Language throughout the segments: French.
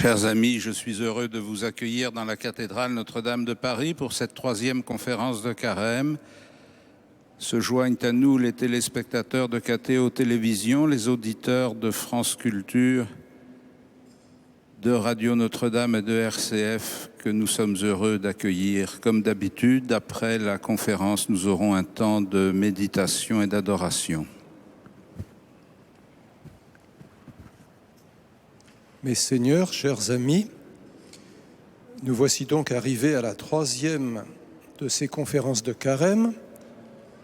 Chers amis, je suis heureux de vous accueillir dans la cathédrale Notre-Dame de Paris pour cette 3e conférence de Carême. Se joignent à nous les téléspectateurs de KTO Télévision, les auditeurs de France Culture, de Radio Notre-Dame et de RCF que nous sommes heureux d'accueillir. Comme d'habitude, après la conférence, nous aurons un temps de méditation et d'adoration. Mes seigneurs, chers amis, nous voici donc arrivés à la 3e de ces conférences de Carême.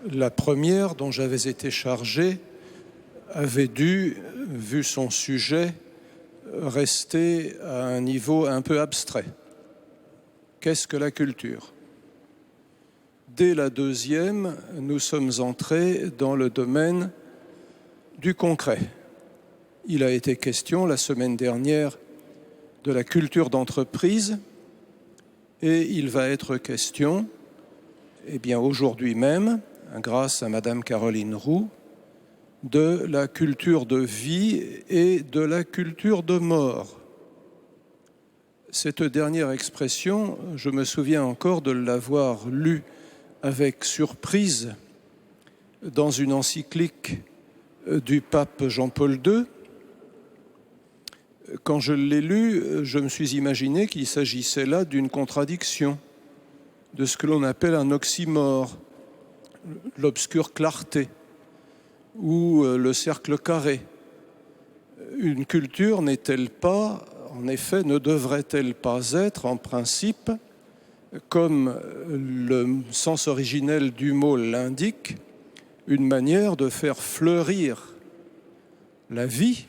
La première dont j'avais été chargé avait dû, vu son sujet, rester à un niveau un peu abstrait. Qu'est-ce que la culture ? Dès la 2e, nous sommes entrés dans le domaine du concret. Il a été question la semaine dernière de la culture d'entreprise et il va être question, aujourd'hui même, grâce à Madame Caroline Roux, de la culture de vie et de la culture de mort. Cette dernière expression, je me souviens encore de l'avoir lue avec surprise dans une encyclique du pape Jean-Paul II. Quand je l'ai lu, je me suis imaginé qu'il s'agissait là d'une contradiction, de ce que l'on appelle un oxymore, l'obscure clarté ou le cercle carré. Une culture n'est-elle pas, en effet, ne devrait-elle pas être, en principe, comme le sens originel du mot l'indique, une manière de faire fleurir la vie,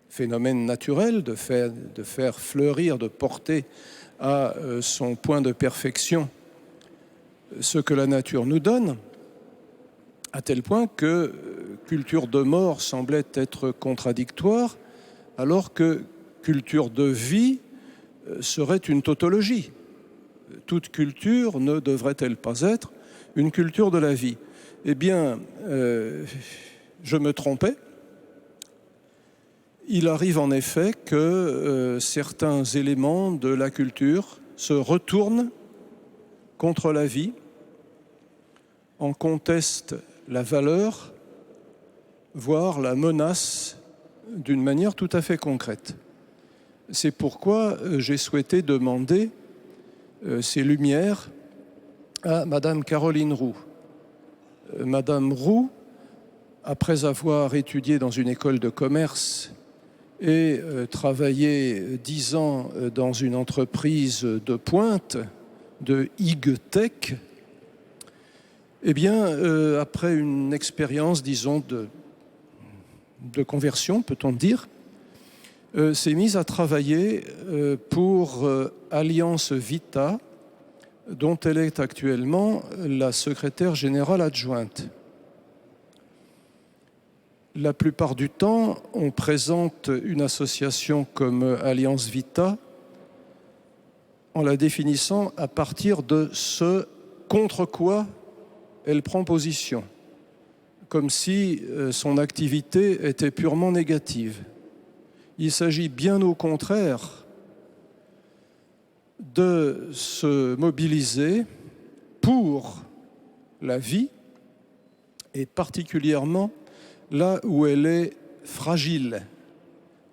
phénomène naturel, de faire fleurir, de porter à son point de perfection ce que la nature nous donne, à tel point que culture de mort semblait être contradictoire, alors que culture de vie serait une tautologie. Toute culture ne devrait-elle pas être une culture de la vie ? Je me trompais. Il arrive en effet que certains éléments de la culture se retournent contre la vie, en contestent la valeur, voire la menace d'une manière tout à fait concrète. C'est pourquoi j'ai souhaité demander ces lumières à Madame Caroline Roux. Madame Roux, après avoir étudié dans une école de commerce et travaillé 10 ans dans une entreprise de pointe, de high-tech, après une expérience, disons, de conversion, peut-on dire, s'est mise à travailler pour Alliance Vita, dont elle est actuellement la secrétaire générale adjointe. La plupart du temps, on présente une association comme Alliance Vita en la définissant à partir de ce contre quoi elle prend position, comme si son activité était purement négative. Il s'agit bien au contraire de se mobiliser pour la vie et particulièrement là où elle est fragile,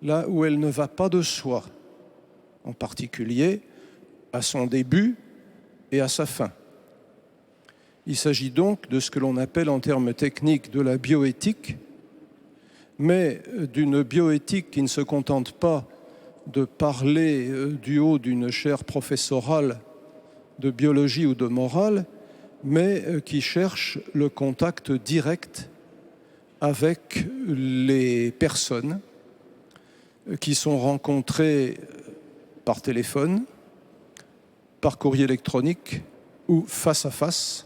là où elle ne va pas de soi, en particulier à son début et à sa fin. Il s'agit donc de ce que l'on appelle en termes techniques de la bioéthique, mais d'une bioéthique qui ne se contente pas de parler du haut d'une chaire professorale de biologie ou de morale, mais qui cherche le contact direct avec les personnes qui sont rencontrées par téléphone, par courrier électronique ou face à face,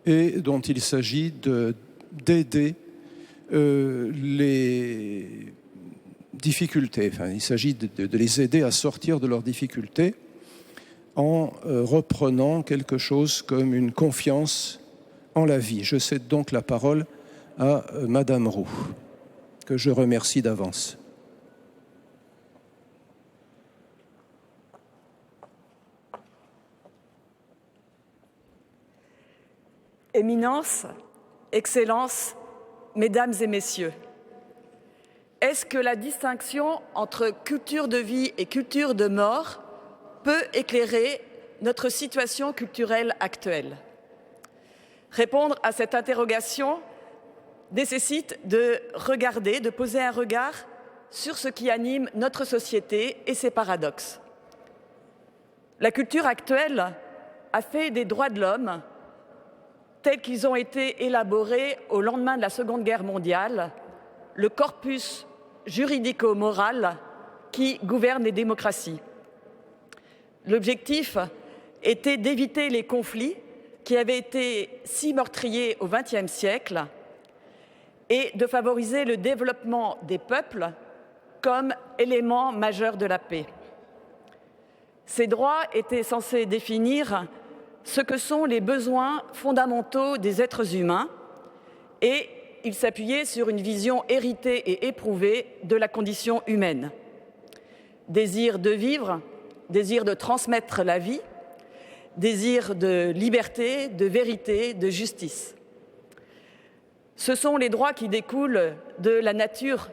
et dont il s'agit d'aider les difficultés. Il s'agit de les aider à sortir de leurs difficultés en reprenant quelque chose comme une confiance en la vie. Je cède donc la parole à Madame Roux, que je remercie d'avance. Éminence, Excellences, Mesdames et Messieurs, est-ce que la distinction entre culture de vie et culture de mort peut éclairer notre situation culturelle actuelle? Répondre à cette interrogation nécessite de poser un regard sur ce qui anime notre société et ses paradoxes. La culture actuelle a fait des droits de l'homme, tels qu'ils ont été élaborés au lendemain de la Seconde Guerre mondiale, le corpus juridico-moral qui gouverne les démocraties. L'objectif était d'éviter les conflits qui avaient été si meurtriers au XXe siècle et de favoriser le développement des peuples comme élément majeur de la paix. Ces droits étaient censés définir ce que sont les besoins fondamentaux des êtres humains et ils s'appuyaient sur une vision héritée et éprouvée de la condition humaine. Désir de vivre, désir de transmettre la vie, désir de liberté, de vérité, de justice. Ce sont les droits qui découlent de la nature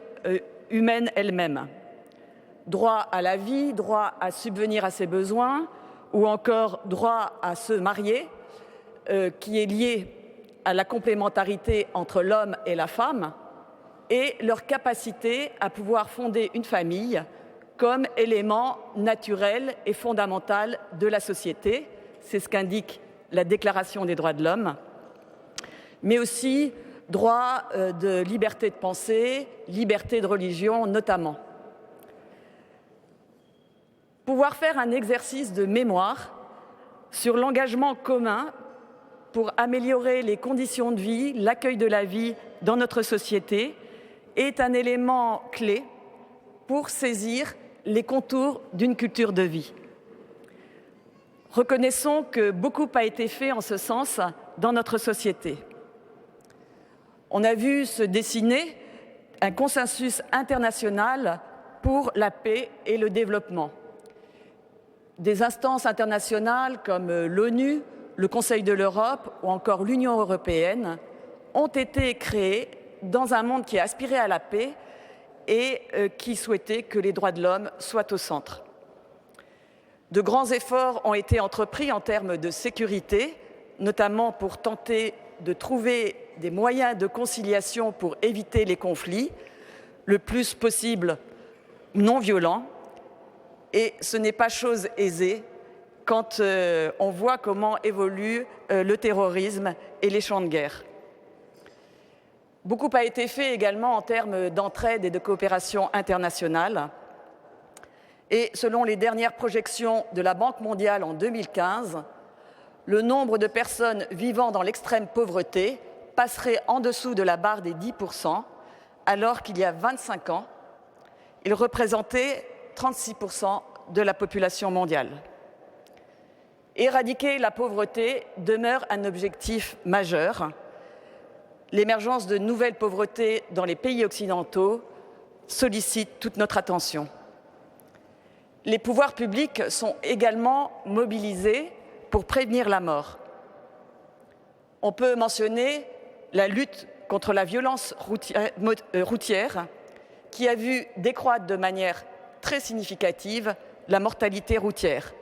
humaine elle-même. Droit à la vie, droit à subvenir à ses besoins, ou encore droit à se marier, qui est lié à la complémentarité entre l'homme et la femme, et leur capacité à pouvoir fonder une famille comme élément naturel et fondamental de la société. C'est ce qu'indique la Déclaration des droits de l'homme, mais aussi droit de liberté de pensée, liberté de religion notamment. Pouvoir faire un exercice de mémoire sur l'engagement commun pour améliorer les conditions de vie, l'accueil de la vie dans notre société est un élément clé pour saisir les contours d'une culture de vie. Reconnaissons que beaucoup a été fait en ce sens dans notre société. On a vu se dessiner un consensus international pour la paix et le développement. Des instances internationales comme l'ONU, le Conseil de l'Europe ou encore l'Union européenne ont été créées dans un monde qui aspirait à la paix et qui souhaitait que les droits de l'homme soient au centre. De grands efforts ont été entrepris en termes de sécurité, notamment pour tenter de trouver des moyens de conciliation pour éviter les conflits, le plus possible non violents. Et ce n'est pas chose aisée quand on voit comment évolue le terrorisme et les champs de guerre. Beaucoup a été fait également en termes d'entraide et de coopération internationale. Et selon les dernières projections de la Banque mondiale en 2015, le nombre de personnes vivant dans l'extrême pauvreté passerait en dessous de la barre des 10%, alors qu'il y a 25 ans, il représentait 36% de la population mondiale. Éradiquer la pauvreté demeure un objectif majeur. L'émergence de nouvelles pauvretés dans les pays occidentaux sollicite toute notre attention. Les pouvoirs publics sont également mobilisés pour prévenir la mort. On peut mentionner la lutte contre la violence routière qui a vu décroître de manière très significative la mortalité routière.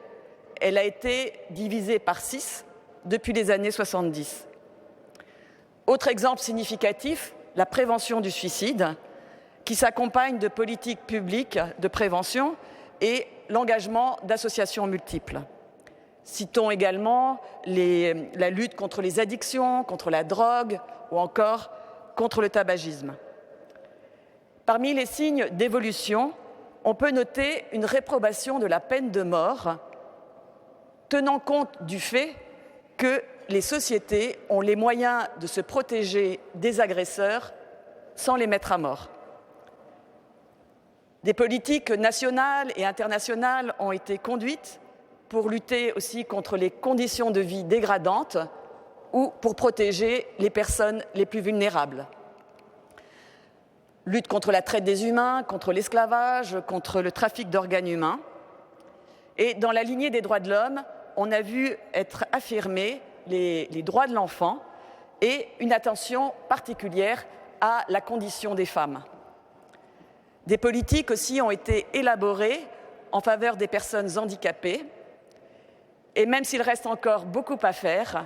Elle a été divisée par 6 depuis les années 70. Autre exemple significatif, la prévention du suicide, qui s'accompagne de politiques publiques de prévention et l'engagement d'associations multiples. Citons également la lutte contre les addictions, contre la drogue ou encore contre le tabagisme. Parmi les signes d'évolution, on peut noter une réprobation de la peine de mort, tenant compte du fait que les sociétés ont les moyens de se protéger des agresseurs sans les mettre à mort. Des politiques nationales et internationales ont été conduites pour lutter aussi contre les conditions de vie dégradantes ou pour protéger les personnes les plus vulnérables. Lutte contre la traite des humains, contre l'esclavage, contre le trafic d'organes humains. Et dans la lignée des droits de l'homme, on a vu être affirmés les droits de l'enfant et une attention particulière à la condition des femmes. Des politiques aussi ont été élaborées en faveur des personnes handicapées, et même s'il reste encore beaucoup à faire,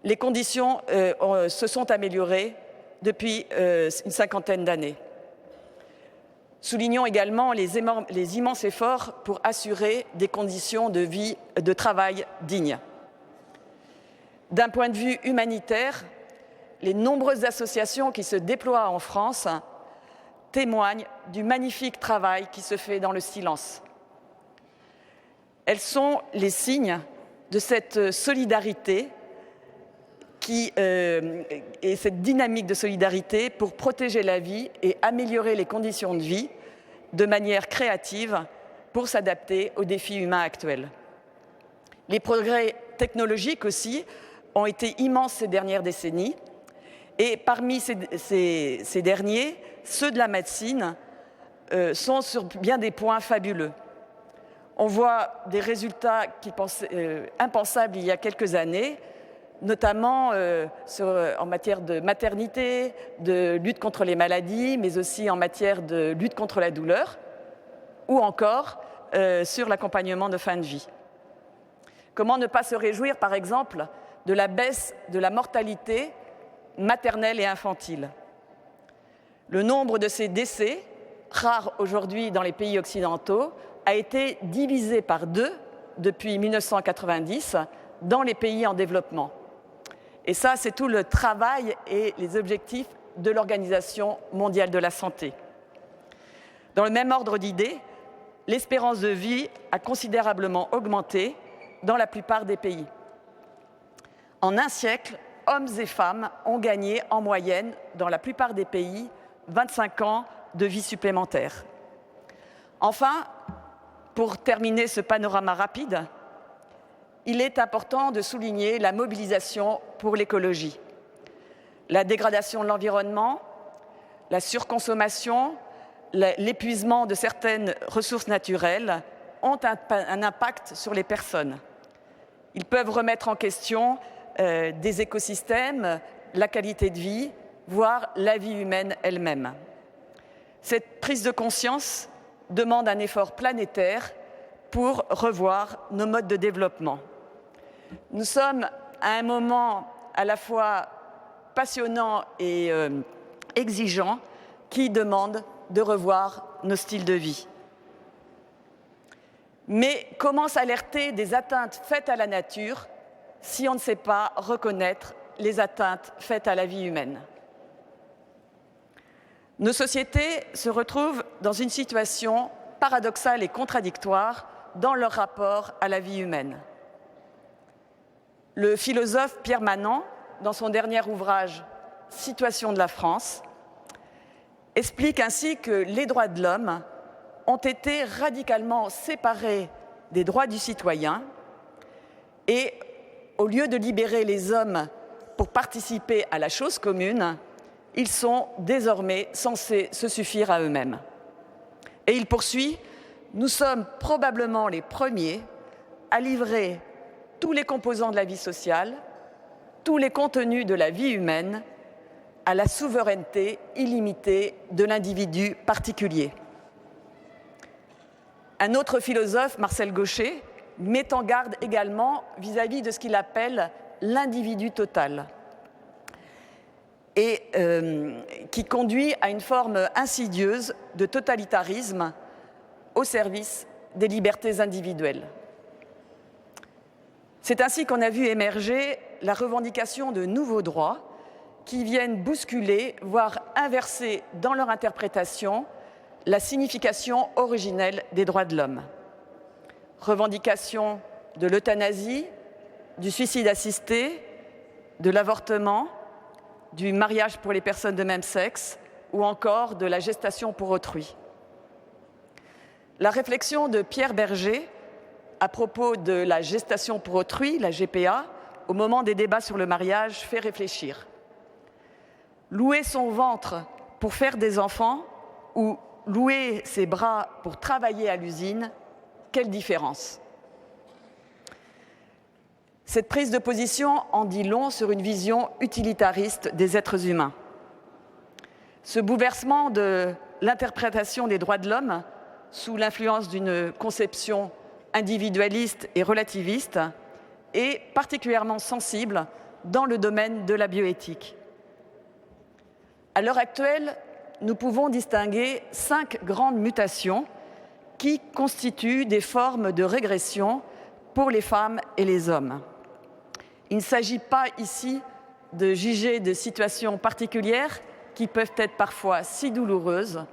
les conditions se sont améliorées depuis une cinquantaine d'années. Soulignons également les immenses efforts pour assurer des conditions de vie, de travail dignes. D'un point de vue humanitaire, les nombreuses associations qui se déploient en France témoignent du magnifique travail qui se fait dans le silence. Elles sont les signes de cette solidarité et cette dynamique de solidarité pour protéger la vie et améliorer les conditions de vie de manière créative pour s'adapter aux défis humains actuels. Les progrès technologiques aussi ont été immenses ces dernières décennies et parmi ces derniers, ceux de la médecine sont sur bien des points fabuleux. On voit des résultats impensables il y a quelques années, notamment en matière de maternité, de lutte contre les maladies, mais aussi en matière de lutte contre la douleur, ou encore sur l'accompagnement de fin de vie. Comment ne pas se réjouir, par exemple, de la baisse de la mortalité maternelle et infantile? Le nombre de ces décès, rares aujourd'hui dans les pays occidentaux, a été divisé par 2 depuis 1990 dans les pays en développement. Et ça, c'est tout le travail et les objectifs de l'Organisation mondiale de la santé. Dans le même ordre d'idées, l'espérance de vie a considérablement augmenté dans la plupart des pays. En un siècle, hommes et femmes ont gagné en moyenne, dans la plupart des pays, 25 ans de vie supplémentaire. Enfin, pour terminer ce panorama rapide, il est important de souligner la mobilisation pour l'écologie. La dégradation de l'environnement, la surconsommation, l'épuisement de certaines ressources naturelles ont un impact sur les personnes. Ils peuvent remettre en question des écosystèmes, la qualité de vie, voire la vie humaine elle-même. Cette prise de conscience demande un effort planétaire pour revoir nos modes de développement. Nous sommes à un moment à la fois passionnant et exigeant qui demande de revoir nos styles de vie. Mais comment s'alerter des atteintes faites à la nature si on ne sait pas reconnaître les atteintes faites à la vie humaine? Nos sociétés se retrouvent dans une situation paradoxale et contradictoire dans leur rapport à la vie humaine. Le philosophe Pierre Manant, dans son dernier ouvrage « Situation de la France », explique ainsi que les droits de l'homme ont été radicalement séparés des droits du citoyen et, au lieu de libérer les hommes pour participer à la chose commune, ils sont désormais censés se suffire à eux-mêmes. Et il poursuit « Nous sommes probablement les premiers à livrer tous les composants de la vie sociale, tous les contenus de la vie humaine à la souveraineté illimitée de l'individu particulier. » Un autre philosophe, Marcel Gauchet, met en garde également vis-à-vis de ce qu'il appelle l'individu total et qui conduit à une forme insidieuse de totalitarisme au service des libertés individuelles. C'est ainsi qu'on a vu émerger la revendication de nouveaux droits qui viennent bousculer, voire inverser dans leur interprétation, la signification originelle des droits de l'homme. Revendication de l'euthanasie, du suicide assisté, de l'avortement, du mariage pour les personnes de même sexe ou encore de la gestation pour autrui. La réflexion de Pierre Berger à propos de la gestation pour autrui, la GPA, au moment des débats sur le mariage, fait réfléchir. Louer son ventre pour faire des enfants ou louer ses bras pour travailler à l'usine, quelle différence? Cette prise de position en dit long sur une vision utilitariste des êtres humains. Ce bouleversement de l'interprétation des droits de l'homme sous l'influence d'une conception individualiste et relativiste est particulièrement sensible dans le domaine de la bioéthique. À l'heure actuelle, nous pouvons distinguer 5 grandes mutations qui constituent des formes de régression pour les femmes et les hommes. Il ne s'agit pas ici de juger de situations particulières qui peuvent être parfois si douloureuses,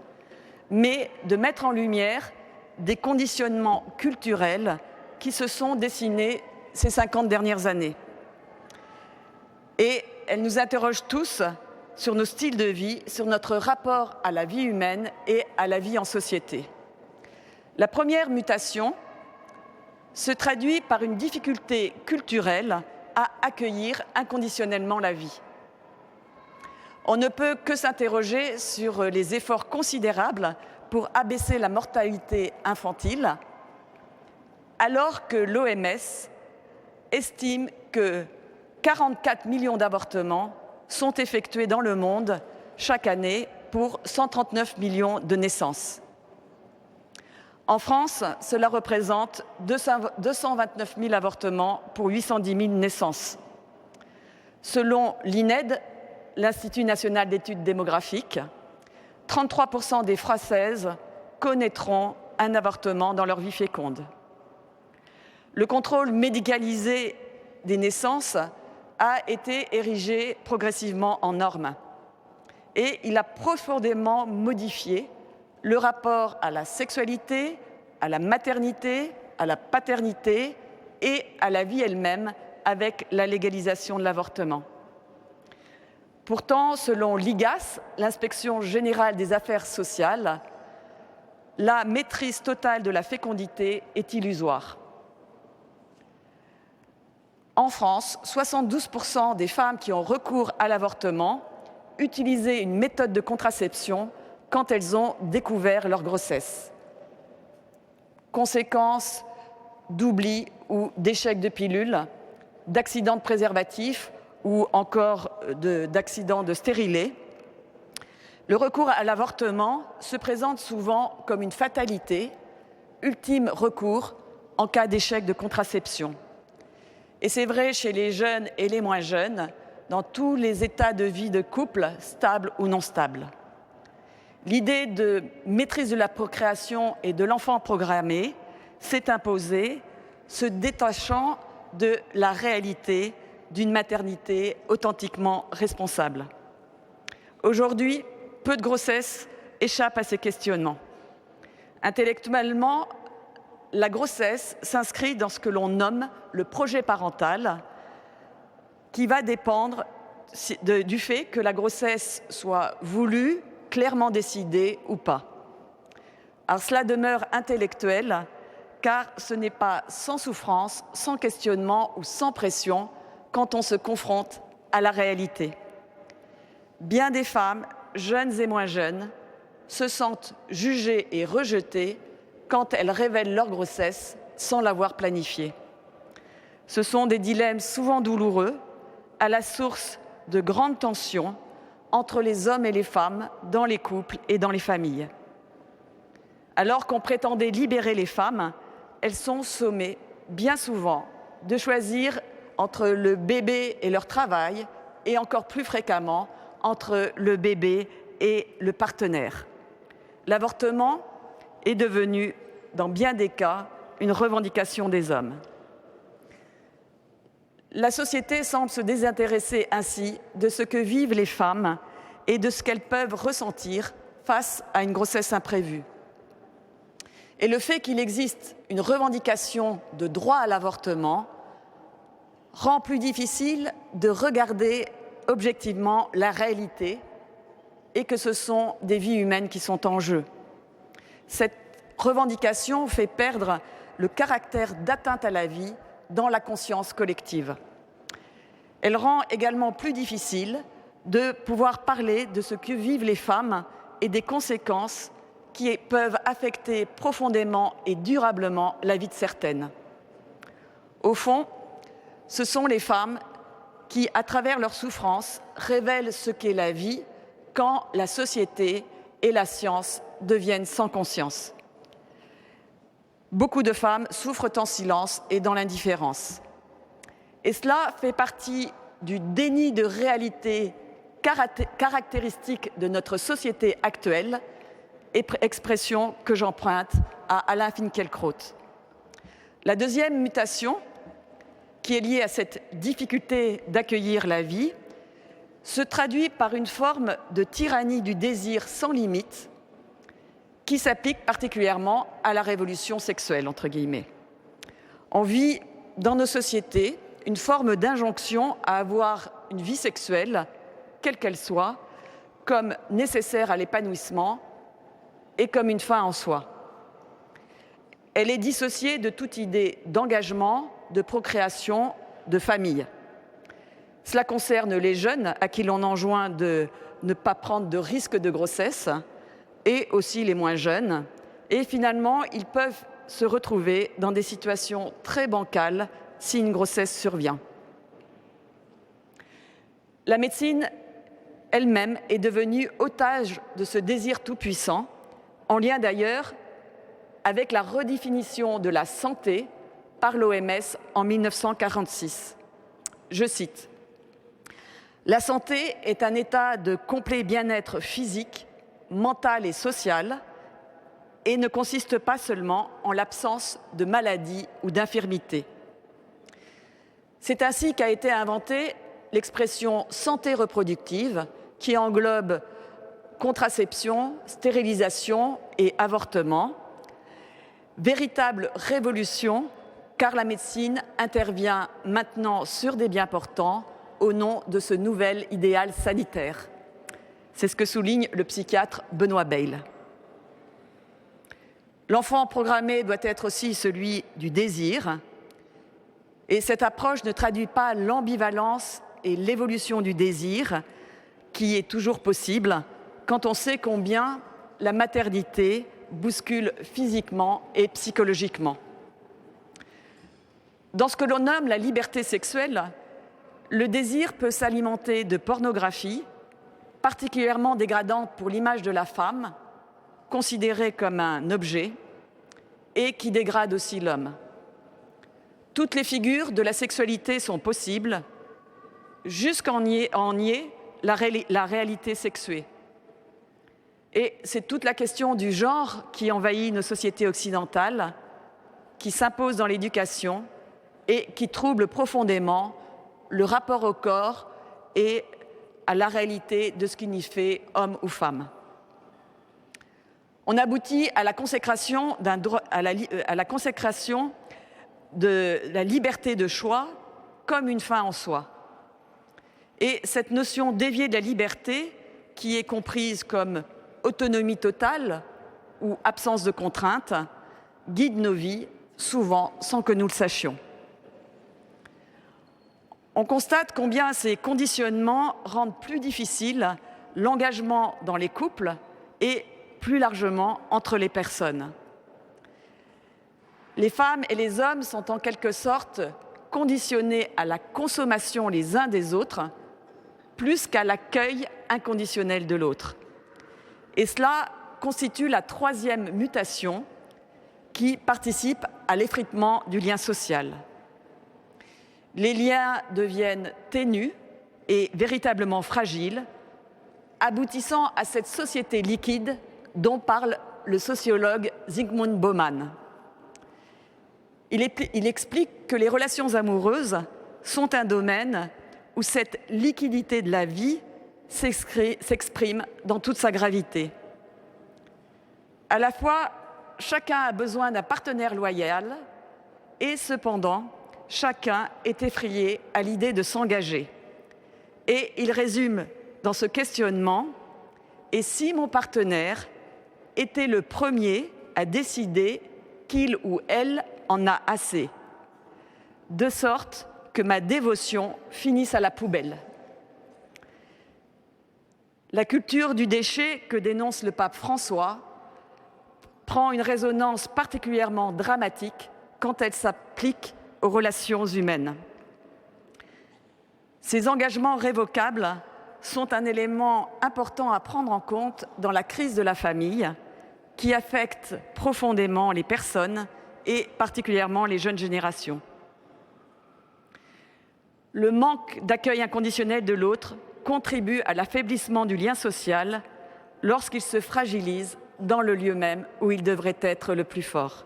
mais de mettre en lumière des conditionnements culturels qui se sont dessinés ces 50 dernières années. Et elles nous interrogent tous sur nos styles de vie, sur notre rapport à la vie humaine et à la vie en société. La première mutation se traduit par une difficulté culturelle à accueillir inconditionnellement la vie. On ne peut que s'interroger sur les efforts considérables pour abaisser la mortalité infantile, alors que l'OMS estime que 44 millions d'avortements sont effectués dans le monde chaque année pour 139 millions de naissances. En France, cela représente 229 000 avortements pour 810 000 naissances. Selon l'INED, l'Institut national d'études démographiques, 33% des Françaises connaîtront un avortement dans leur vie féconde. Le contrôle médicalisé des naissances a été érigé progressivement en norme et il a profondément modifié le rapport à la sexualité, à la maternité, à la paternité et à la vie elle-même avec la légalisation de l'avortement. Pourtant, selon l'IGAS, l'Inspection générale des affaires sociales, la maîtrise totale de la fécondité est illusoire. En France, 72% des femmes qui ont recours à l'avortement utilisaient une méthode de contraception quand elles ont découvert leur grossesse. Conséquence d'oubli ou d'échec de pilule, d'accidents de préservatifs ou encore d'accidents de stérilet, le recours à l'avortement se présente souvent comme une fatalité, ultime recours en cas d'échec de contraception. Et c'est vrai chez les jeunes et les moins jeunes, dans tous les états de vie de couple, stables ou non stables. L'idée de maîtrise de la procréation et de l'enfant programmé s'est imposée, se détachant de la réalité d'une maternité authentiquement responsable. Aujourd'hui, peu de grossesses échappent à ces questionnements. Intellectuellement, la grossesse s'inscrit dans ce que l'on nomme le projet parental, qui va dépendre du fait que la grossesse soit voulue, clairement décidée ou pas. Alors cela demeure intellectuel, car ce n'est pas sans souffrance, sans questionnement ou sans pression quand on se confronte à la réalité. Bien des femmes, jeunes et moins jeunes, se sentent jugées et rejetées quand elles révèlent leur grossesse sans l'avoir planifiée. Ce sont des dilemmes souvent douloureux, à la source de grandes tensions entre les hommes et les femmes dans les couples et dans les familles. Alors qu'on prétendait libérer les femmes, elles sont sommées, bien souvent, de choisir entre le bébé et leur travail, et encore plus fréquemment, entre le bébé et le partenaire. L'avortement est devenu, dans bien des cas, une revendication des hommes. La société semble se désintéresser ainsi de ce que vivent les femmes et de ce qu'elles peuvent ressentir face à une grossesse imprévue. Et le fait qu'il existe une revendication de droit à l'avortement rend plus difficile de regarder objectivement la réalité et que ce sont des vies humaines qui sont en jeu. Cette revendication fait perdre le caractère d'atteinte à la vie dans la conscience collective. Elle rend également plus difficile de pouvoir parler de ce que vivent les femmes et des conséquences qui peuvent affecter profondément et durablement la vie de certaines. Au fond, ce sont les femmes qui, à travers leur souffrance, révèlent ce qu'est la vie quand la société et la science deviennent sans conscience. Beaucoup de femmes souffrent en silence et dans l'indifférence. Et cela fait partie du déni de réalité caractéristique de notre société actuelle, expression que j'emprunte à Alain Finkielkraut. La deuxième mutation, qui est liée à cette difficulté d'accueillir la vie, se traduit par une forme de tyrannie du désir sans limite qui s'applique particulièrement à la révolution sexuelle, entre guillemets. On vit dans nos sociétés une forme d'injonction à avoir une vie sexuelle, quelle qu'elle soit, comme nécessaire à l'épanouissement et comme une fin en soi. Elle est dissociée de toute idée d'engagement, de procréation, de famille. Cela concerne les jeunes à qui l'on enjoint de ne pas prendre de risque de grossesse et aussi les moins jeunes. Et finalement, ils peuvent se retrouver dans des situations très bancales si une grossesse survient. La médecine elle-même est devenue otage de ce désir tout-puissant, en lien d'ailleurs avec la redéfinition de la santé par l'OMS en 1946. Je cite: « La santé est un état de complet bien-être physique, mental et social et ne consiste pas seulement en l'absence de maladie ou d'infirmité. » C'est ainsi qu'a été inventée l'expression santé reproductive qui englobe contraception, stérilisation et avortement. Véritable révolution car la médecine intervient maintenant sur des biens portants au nom de ce nouvel idéal sanitaire. C'est ce que souligne le psychiatre Benoît Bayle. L'enfant programmé doit être aussi celui du désir. Et cette approche ne traduit pas l'ambivalence et l'évolution du désir qui est toujours possible quand on sait combien la maternité bouscule physiquement et psychologiquement. Dans ce que l'on nomme la liberté sexuelle, le désir peut s'alimenter de pornographie, particulièrement dégradante pour l'image de la femme, considérée comme un objet, et qui dégrade aussi l'homme. Toutes les figures de la sexualité sont possibles, jusqu'en nier la réalité sexuée. Et c'est toute la question du genre qui envahit nos sociétés occidentales, qui s'impose dans l'éducation et qui trouble profondément le rapport au corps et à la réalité de ce qui n'y fait homme ou femme. On aboutit à la consécration de la liberté de choix comme une fin en soi. Et cette notion déviée de la liberté, qui est comprise comme autonomie totale ou absence de contrainte, guide nos vies, souvent sans que nous le sachions. On constate combien ces conditionnements rendent plus difficile l'engagement dans les couples et plus largement entre les personnes. Les femmes et les hommes sont en quelque sorte conditionnés à la consommation les uns des autres, plus qu'à l'accueil inconditionnel de l'autre. Et cela constitue la troisième mutation qui participe à l'effritement du lien social. Les liens deviennent ténus et véritablement fragiles, aboutissant à cette société liquide dont parle le sociologue Zygmunt Bauman. Il explique que les relations amoureuses sont un domaine où cette liquidité de la vie s'exprime dans toute sa gravité. À la fois, chacun a besoin d'un partenaire loyal et cependant, chacun est effrayé à l'idée de s'engager. Et il résume dans ce questionnement « Et si mon partenaire était le premier à décider qu'il ou elle en a assez, de sorte que ma dévotion finisse à la poubelle ». La culture du déchet que dénonce le pape François prend une résonance particulièrement dramatique quand elle s'applique aux relations humaines. Ces engagements révocables sont un élément important à prendre en compte dans la crise de la famille qui affecte profondément les personnes et particulièrement les jeunes générations. Le manque d'accueil inconditionnel de l'autre contribue à l'affaiblissement du lien social lorsqu'il se fragilise dans le lieu même où il devrait être le plus fort.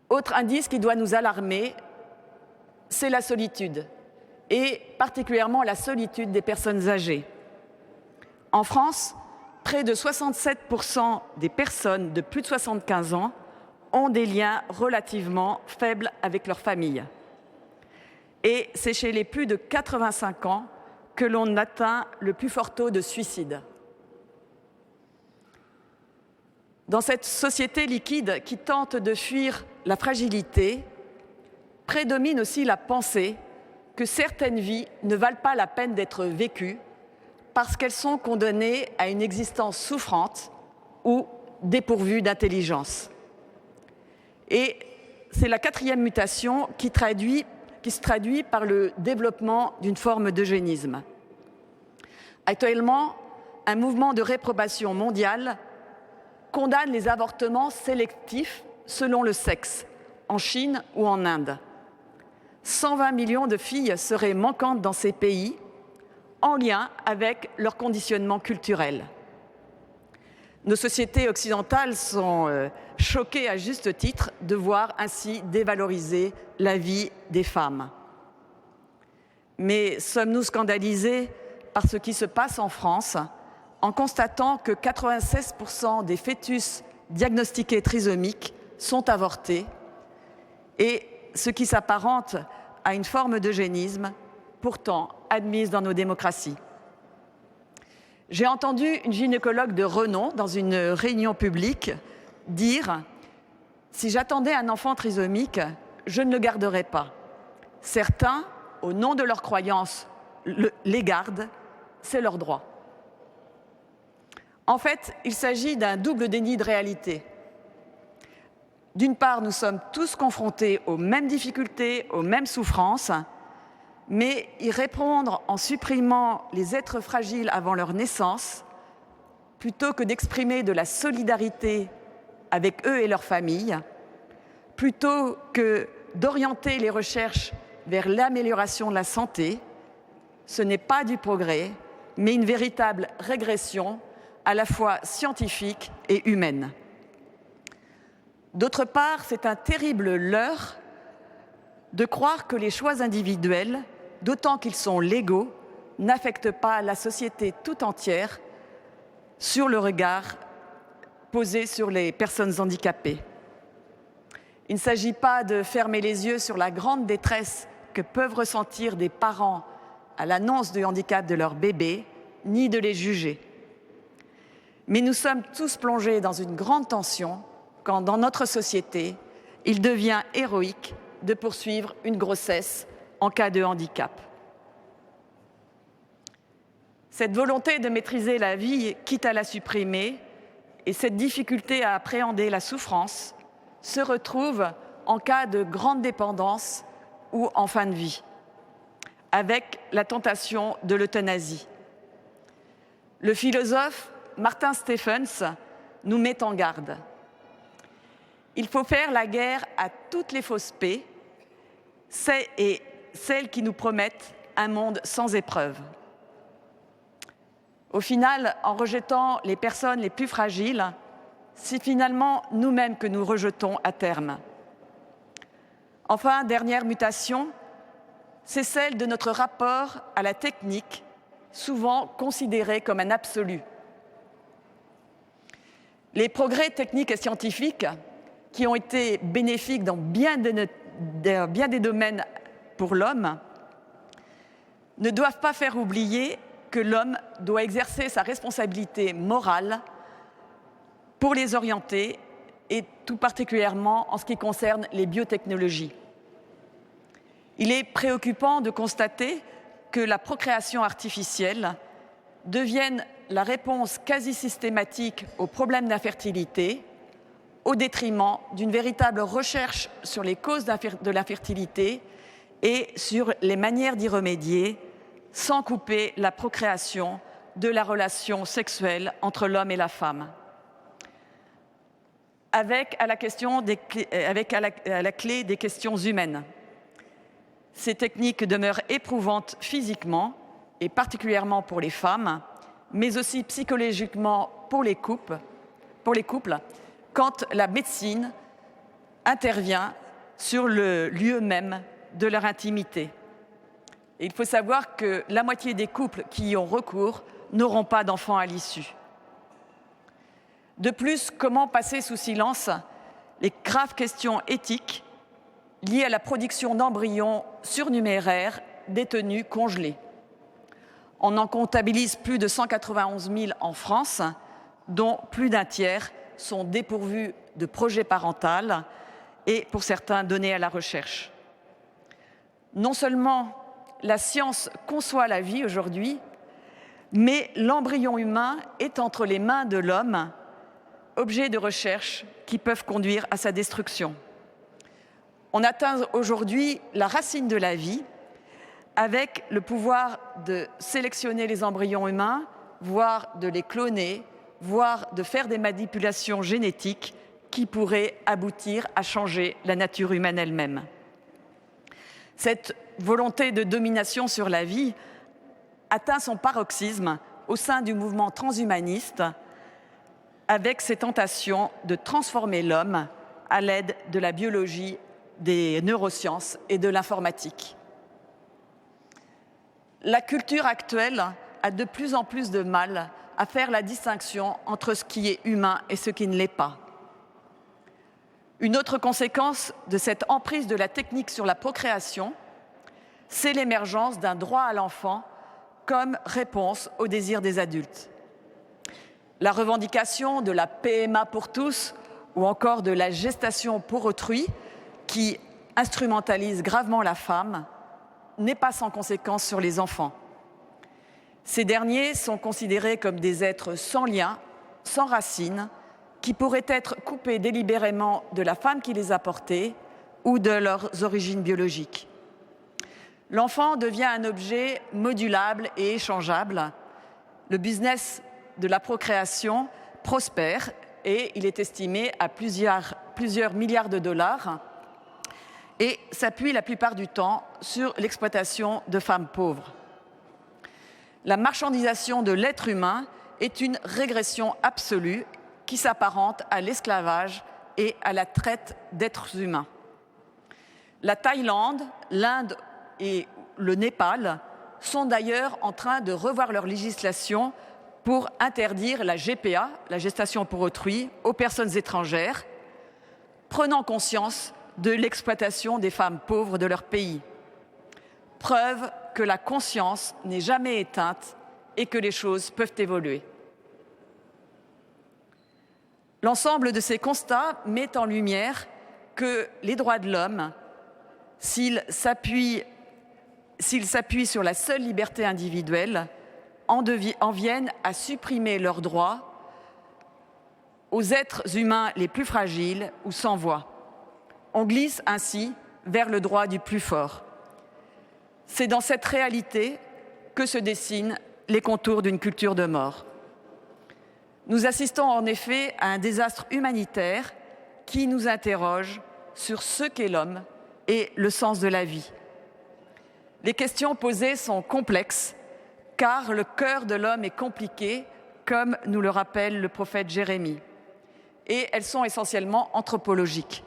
Autre indice qui doit nous alarmer, c'est la solitude, et particulièrement la solitude des personnes âgées. En France, près de 67% des personnes de plus de 75 ans ont des liens relativement faibles avec leur famille. Et c'est chez les plus de 85 ans que l'on atteint le plus fort taux de suicide. Dans cette société liquide qui tente de fuir la fragilité, prédomine aussi la pensée que certaines vies ne valent pas la peine d'être vécues parce qu'elles sont condamnées à une existence souffrante ou dépourvues d'intelligence. Et c'est la quatrième mutation qui se traduit par le développement d'une forme d'eugénisme. Actuellement, un mouvement de réprobation mondiale condamne les avortements sélectifs selon le sexe, en Chine ou en Inde. 120 millions de filles seraient manquantes dans ces pays, en lien avec leur conditionnement culturel. Nos sociétés occidentales sont choquées à juste titre de voir ainsi dévaloriser la vie des femmes. Mais sommes-nous scandalisés par ce qui se passe en France en constatant que 96% des fœtus diagnostiqués trisomiques sont avortés et ce qui s'apparente à une forme d'eugénisme pourtant admise dans nos démocraties. J'ai entendu une gynécologue de renom dans une réunion publique dire « Si j'attendais un enfant trisomique, je ne le garderais pas. Certains, au nom de leur croyance, les gardent, c'est leur droit. » En fait, il s'agit d'un double déni de réalité. D'une part, nous sommes tous confrontés aux mêmes difficultés, aux mêmes souffrances, mais y répondre en supprimant les êtres fragiles avant leur naissance, plutôt que d'exprimer de la solidarité avec eux et leurs familles, plutôt que d'orienter les recherches vers l'amélioration de la santé, ce n'est pas du progrès, mais une véritable régression à la fois scientifique et humaine. D'autre part, c'est un terrible leurre de croire que les choix individuels, d'autant qu'ils sont légaux, n'affectent pas la société tout entière sur le regard posé sur les personnes handicapées. Il ne s'agit pas de fermer les yeux sur la grande détresse que peuvent ressentir des parents à l'annonce du handicap de leur bébé, ni de les juger. Mais nous sommes tous plongés dans une grande tension quand, dans notre société, il devient héroïque de poursuivre une grossesse en cas de handicap. Cette volonté de maîtriser la vie, quitte à la supprimer, et cette difficulté à appréhender la souffrance se retrouvent en cas de grande dépendance ou en fin de vie, avec la tentation de l'euthanasie. Le philosophe Martin Stephens nous met en garde. Il faut faire la guerre à toutes les fausses paix, celles qui nous promettent un monde sans épreuves. Au final, en rejetant les personnes les plus fragiles, c'est finalement nous-mêmes que nous rejetons à terme. Enfin, dernière mutation, c'est celle de notre rapport à la technique, souvent considérée comme un absolu. Les progrès techniques et scientifiques, qui ont été bénéfiques dans bien des domaines pour l'homme, ne doivent pas faire oublier que l'homme doit exercer sa responsabilité morale pour les orienter, et tout particulièrement en ce qui concerne les biotechnologies. Il est préoccupant de constater que la procréation artificielle devienne la réponse quasi systématique aux problèmes d'infertilité, au détriment d'une véritable recherche sur les causes de l'infertilité et sur les manières d'y remédier sans couper la procréation de la relation sexuelle entre l'homme et la femme. Avec à la clé des questions humaines. Ces techniques demeurent éprouvantes physiquement, et particulièrement pour les femmes, mais aussi psychologiquement pour les couples, quand la médecine intervient sur le lieu même de leur intimité. Et il faut savoir que la moitié des couples qui y ont recours n'auront pas d'enfants à l'issue. De plus, comment passer sous silence les graves questions éthiques liées à la production d'embryons surnuméraires détenus congelés? On en comptabilise plus de 191 000 en France, dont plus d'un tiers sont dépourvus de projet parental et, pour certains, donnés à la recherche. Non seulement la science conçoit la vie aujourd'hui, mais l'embryon humain est entre les mains de l'homme, objet de recherche qui peuvent conduire à sa destruction. On atteint aujourd'hui la racine de la vie avec le pouvoir de sélectionner les embryons humains, voire de les cloner, voire de faire des manipulations génétiques qui pourraient aboutir à changer la nature humaine elle-même. Cette volonté de domination sur la vie atteint son paroxysme au sein du mouvement transhumaniste avec ses tentations de transformer l'homme à l'aide de la biologie, des neurosciences et de l'informatique. La culture actuelle a de plus en plus de mal à faire la distinction entre ce qui est humain et ce qui ne l'est pas. Une autre conséquence de cette emprise de la technique sur la procréation, c'est l'émergence d'un droit à l'enfant comme réponse aux désirs des adultes. La revendication de la PMA pour tous ou encore de la gestation pour autrui, qui instrumentalise gravement la femme, n'est pas sans conséquence sur les enfants. Ces derniers sont considérés comme des êtres sans lien, sans racines, qui pourraient être coupés délibérément de la femme qui les a portés ou de leurs origines biologiques. L'enfant devient un objet modulable et échangeable. Le business de la procréation prospère et il est estimé à plusieurs milliards de dollars et s'appuie la plupart du temps sur l'exploitation de femmes pauvres. La marchandisation de l'être humain est une régression absolue qui s'apparente à l'esclavage et à la traite d'êtres humains. La Thaïlande, l'Inde et le Népal sont d'ailleurs en train de revoir leur législation pour interdire la GPA, la gestation pour autrui, aux personnes étrangères, prenant conscience de l'exploitation des femmes pauvres de leur pays. Preuve que la conscience n'est jamais éteinte et que les choses peuvent évoluer. L'ensemble de ces constats met en lumière que les droits de l'homme, s'ils s'appuient sur la seule liberté individuelle, en viennent à supprimer leurs droits aux êtres humains les plus fragiles ou sans voix. On glisse ainsi vers le droit du plus fort. C'est dans cette réalité que se dessinent les contours d'une culture de mort. Nous assistons en effet à un désastre humanitaire qui nous interroge sur ce qu'est l'homme et le sens de la vie. Les questions posées sont complexes, car le cœur de l'homme est compliqué, comme nous le rappelle le prophète Jérémie, et elles sont essentiellement anthropologiques.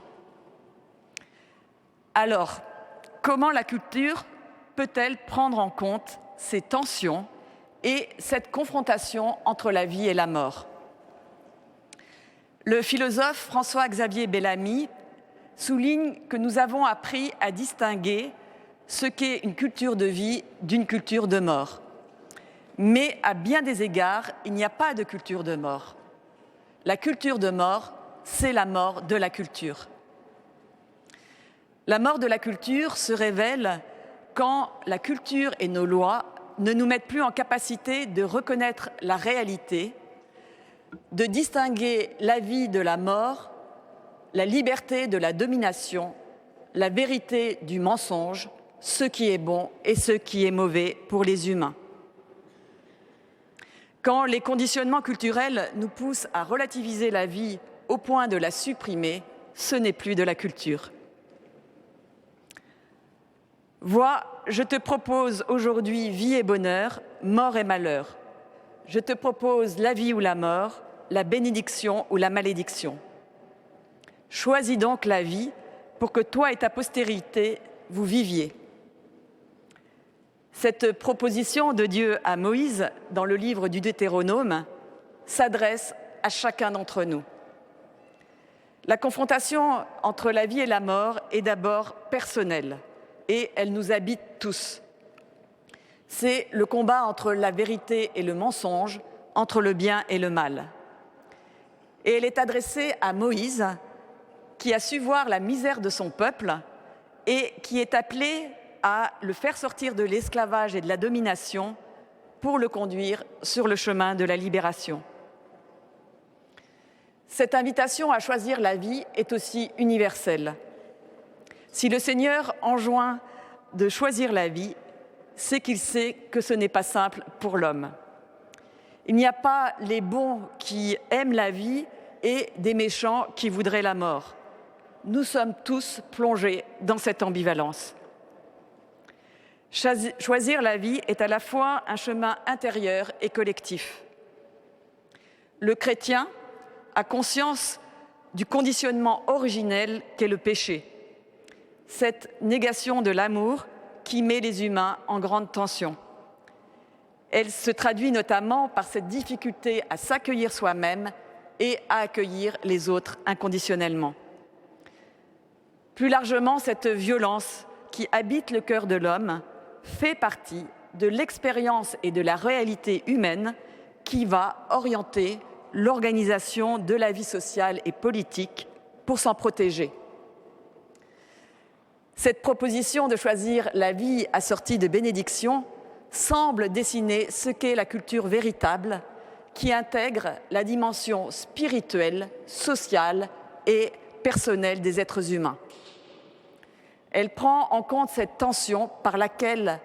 Alors, comment la culture peut-elle prendre en compte ces tensions et cette confrontation entre la vie et la mort? Le philosophe François-Xavier Bellamy souligne que nous avons appris à distinguer ce qu'est une culture de vie d'une culture de mort. Mais à bien des égards, il n'y a pas de culture de mort. La culture de mort, c'est la mort de la culture. La mort de la culture se révèle quand la culture et nos lois ne nous mettent plus en capacité de reconnaître la réalité, de distinguer la vie de la mort, la liberté de la domination, la vérité du mensonge, ce qui est bon et ce qui est mauvais pour les humains. Quand les conditionnements culturels nous poussent à relativiser la vie au point de la supprimer, ce n'est plus de la culture. Vois, je te propose aujourd'hui vie et bonheur, mort et malheur. Je te propose la vie ou la mort, la bénédiction ou la malédiction. Choisis donc la vie pour que toi et ta postérité vous viviez. Cette proposition de Dieu à Moïse dans le livre du Deutéronome s'adresse à chacun d'entre nous. La confrontation entre la vie et la mort est d'abord personnelle et elle nous habite tous. C'est le combat entre la vérité et le mensonge, entre le bien et le mal. Et elle est adressée à Moïse, qui a su voir la misère de son peuple et qui est appelé à le faire sortir de l'esclavage et de la domination pour le conduire sur le chemin de la libération. Cette invitation à choisir la vie est aussi universelle. Si le Seigneur enjoint de choisir la vie, c'est qu'il sait que ce n'est pas simple pour l'homme. Il n'y a pas les bons qui aiment la vie et des méchants qui voudraient la mort. Nous sommes tous plongés dans cette ambivalence. Choisir la vie est à la fois un chemin intérieur et collectif. Le chrétien a conscience du conditionnement originel qu'est le péché, cette négation de l'amour qui met les humains en grande tension. Elle se traduit notamment par cette difficulté à s'accueillir soi-même et à accueillir les autres inconditionnellement. Plus largement, cette violence qui habite le cœur de l'homme fait partie de l'expérience et de la réalité humaine qui va orienter l'organisation de la vie sociale et politique pour s'en protéger. Cette proposition de choisir la vie assortie de bénédictions semble dessiner ce qu'est la culture véritable qui intègre la dimension spirituelle, sociale et personnelle des êtres humains. Elle prend en compte cette tension par laquelle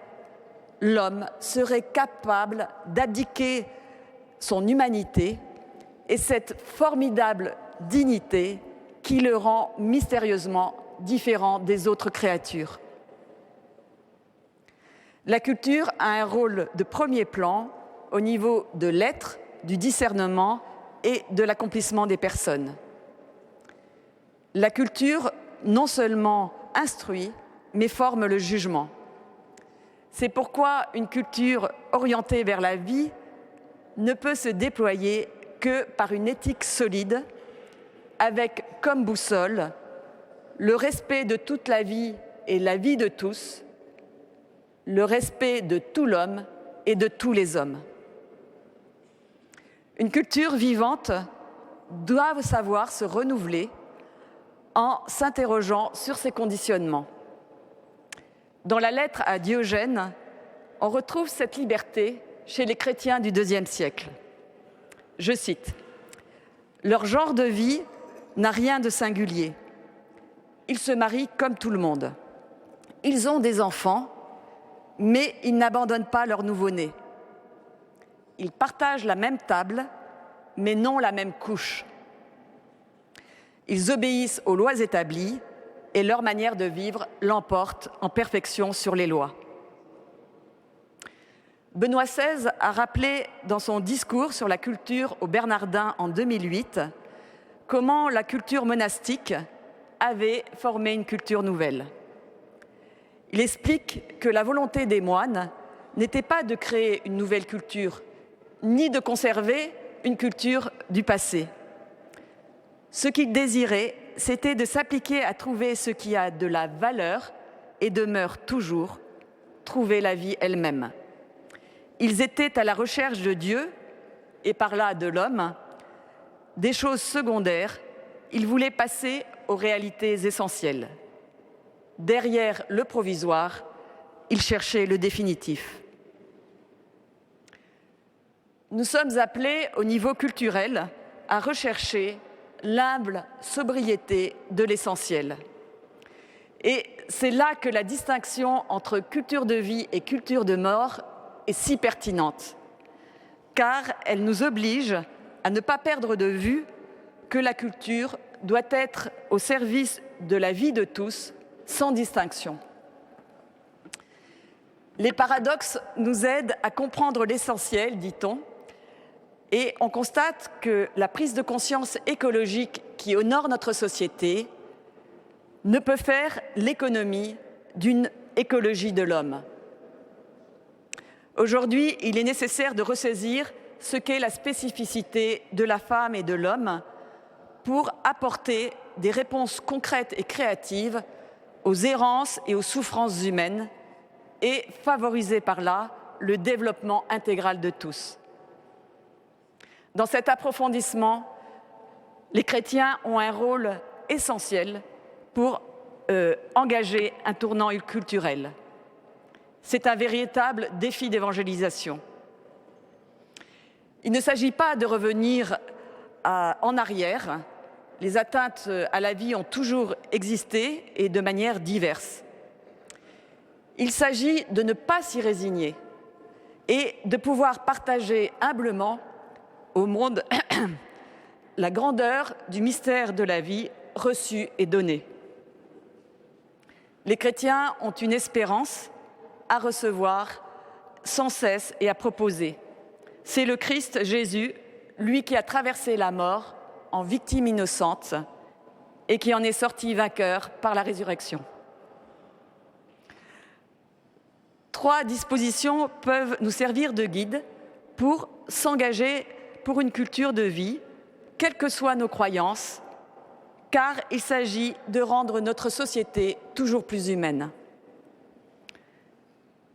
l'homme serait capable d'abdiquer son humanité et cette formidable dignité qui le rend mystérieusement différent des autres créatures. La culture a un rôle de premier plan au niveau de l'être, du discernement et de l'accomplissement des personnes. La culture non seulement instruit, mais forme le jugement. C'est pourquoi une culture orientée vers la vie ne peut se déployer que par une éthique solide, avec comme boussole le respect de toute la vie et la vie de tous, le respect de tout l'homme et de tous les hommes. Une culture vivante doit savoir se renouveler en s'interrogeant sur ses conditionnements. Dans la lettre à Diogène, on retrouve cette liberté chez les chrétiens du IIe siècle. Je cite : « Leur genre de vie n'a rien de singulier. Ils se marient comme tout le monde. Ils ont des enfants, mais ils n'abandonnent pas leur nouveau-né. Ils partagent la même table, mais non la même couche. Ils obéissent aux lois établies et leur manière de vivre l'emporte en perfection sur les lois. » Benoît XVI a rappelé dans son discours sur la culture aux Bernardins en 2008 comment la culture monastique avait formé une culture nouvelle. Il explique que la volonté des moines n'était pas de créer une nouvelle culture, ni de conserver une culture du passé. Ce qu'ils désiraient, c'était de s'appliquer à trouver ce qui a de la valeur et demeure toujours, trouver la vie elle-même. Ils étaient à la recherche de Dieu, et par là de l'homme, des choses secondaires. Ils voulaient passer aux réalités essentielles. Derrière le provisoire, ils cherchaient le définitif. Nous sommes appelés, au niveau culturel, à rechercher l'humble sobriété de l'essentiel. Et c'est là que la distinction entre culture de vie et culture de mort est si pertinente, car elle nous oblige à ne pas perdre de vue que la culture doit être au service de la vie de tous, sans distinction. Les paradoxes nous aident à comprendre l'essentiel, dit-on, et on constate que la prise de conscience écologique qui honore notre société ne peut faire l'économie d'une écologie de l'homme. Aujourd'hui, il est nécessaire de ressaisir ce qu'est la spécificité de la femme et de l'homme pour apporter des réponses concrètes et créatives aux errances et aux souffrances humaines et favoriser par là le développement intégral de tous. Dans cet approfondissement, les chrétiens ont un rôle essentiel pour engager un tournant culturel. C'est un véritable défi d'évangélisation. Il ne s'agit pas de revenir en arrière. Les atteintes à la vie ont toujours existé et de manière diverse. Il s'agit de ne pas s'y résigner et de pouvoir partager humblement au monde la grandeur du mystère de la vie reçue et donnée. Les chrétiens ont une espérance à recevoir sans cesse et à proposer. C'est le Christ Jésus, lui qui a traversé la mort en victime innocente et qui en est sorti vainqueur par la résurrection. 3 dispositions peuvent nous servir de guide pour s'engager pour une culture de vie, quelles que soient nos croyances, car il s'agit de rendre notre société toujours plus humaine.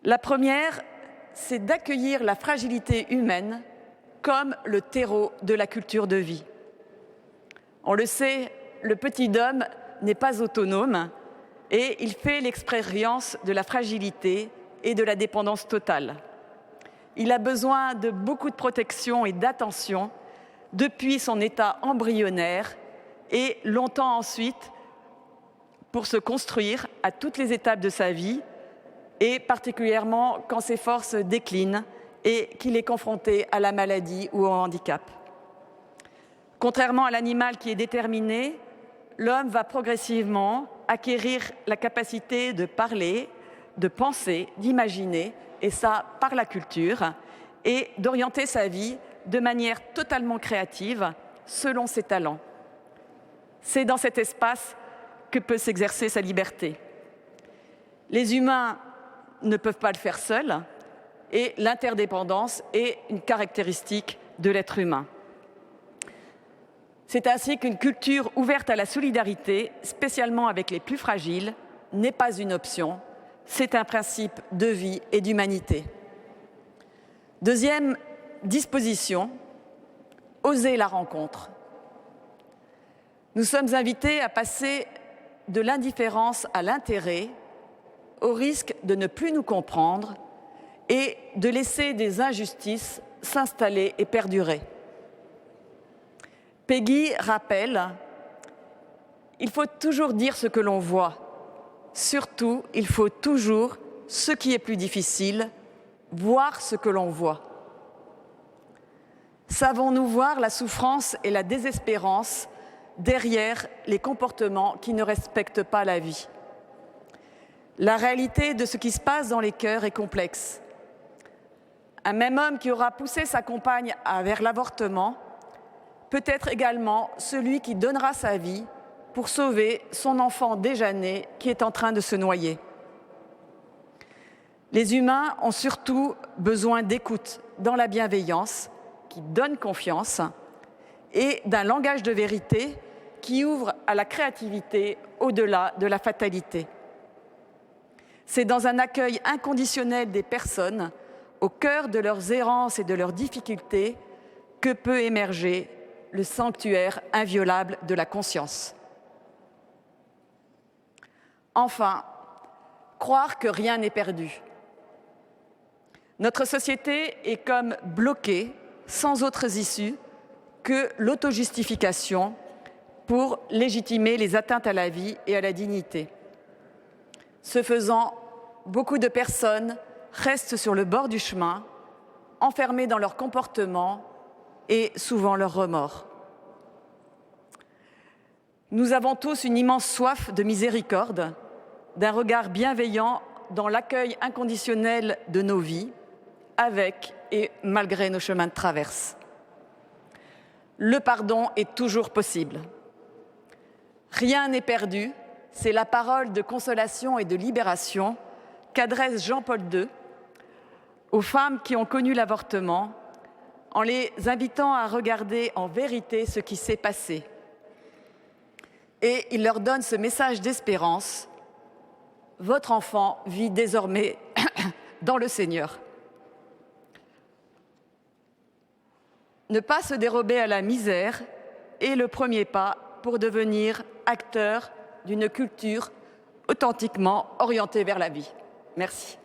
La première, c'est d'accueillir la fragilité humaine comme le terreau de la culture de vie. On le sait, le petit homme n'est pas autonome et il fait l'expérience de la fragilité et de la dépendance totale. Il a besoin de beaucoup de protection et d'attention depuis son état embryonnaire et longtemps ensuite pour se construire à toutes les étapes de sa vie et particulièrement quand ses forces déclinent et qu'il est confronté à la maladie ou au handicap. Contrairement à l'animal qui est déterminé, l'homme va progressivement acquérir la capacité de parler, de penser, d'imaginer, et ça par la culture, et d'orienter sa vie de manière totalement créative selon ses talents. C'est dans cet espace que peut s'exercer sa liberté. Les humains ne peuvent pas le faire seuls et l'interdépendance est une caractéristique de l'être humain. C'est ainsi qu'une culture ouverte à la solidarité, spécialement avec les plus fragiles, n'est pas une option, c'est un principe de vie et d'humanité. Deuxième disposition, oser la rencontre. Nous sommes invités à passer de l'indifférence à l'intérêt, au risque de ne plus nous comprendre et de laisser des injustices s'installer et perdurer. Peggy rappelle « Il faut toujours dire ce que l'on voit. Surtout, il faut toujours, ce qui est plus difficile, voir ce que l'on voit. » Savons-nous voir la souffrance et la désespérance derrière les comportements qui ne respectent pas la vie? La réalité de ce qui se passe dans les cœurs est complexe. Un même homme qui aura poussé sa compagne vers l'avortement peut être également celui qui donnera sa vie pour sauver son enfant déjà né qui est en train de se noyer. Les humains ont surtout besoin d'écoute dans la bienveillance qui donne confiance et d'un langage de vérité qui ouvre à la créativité au-delà de la fatalité. C'est dans un accueil inconditionnel des personnes, au cœur de leurs errances et de leurs difficultés, que peut émerger le sanctuaire inviolable de la conscience. Enfin, croire que rien n'est perdu. Notre société est comme bloquée, sans autres issues que l'autojustification pour légitimer les atteintes à la vie et à la dignité. Ce faisant, beaucoup de personnes restent sur le bord du chemin, enfermées dans leur comportement et souvent leur remords. Nous avons tous une immense soif de miséricorde, d'un regard bienveillant dans l'accueil inconditionnel de nos vies, avec et malgré nos chemins de traverse. Le pardon est toujours possible. Rien n'est perdu, c'est la parole de consolation et de libération qu'adresse Jean-Paul II aux femmes qui ont connu l'avortement, en les invitant à regarder en vérité ce qui s'est passé. Et il leur donne ce message d'espérance: votre enfant vit désormais dans le Seigneur. Ne pas se dérober à la misère est le premier pas pour devenir acteur d'une culture authentiquement orientée vers la vie. Merci.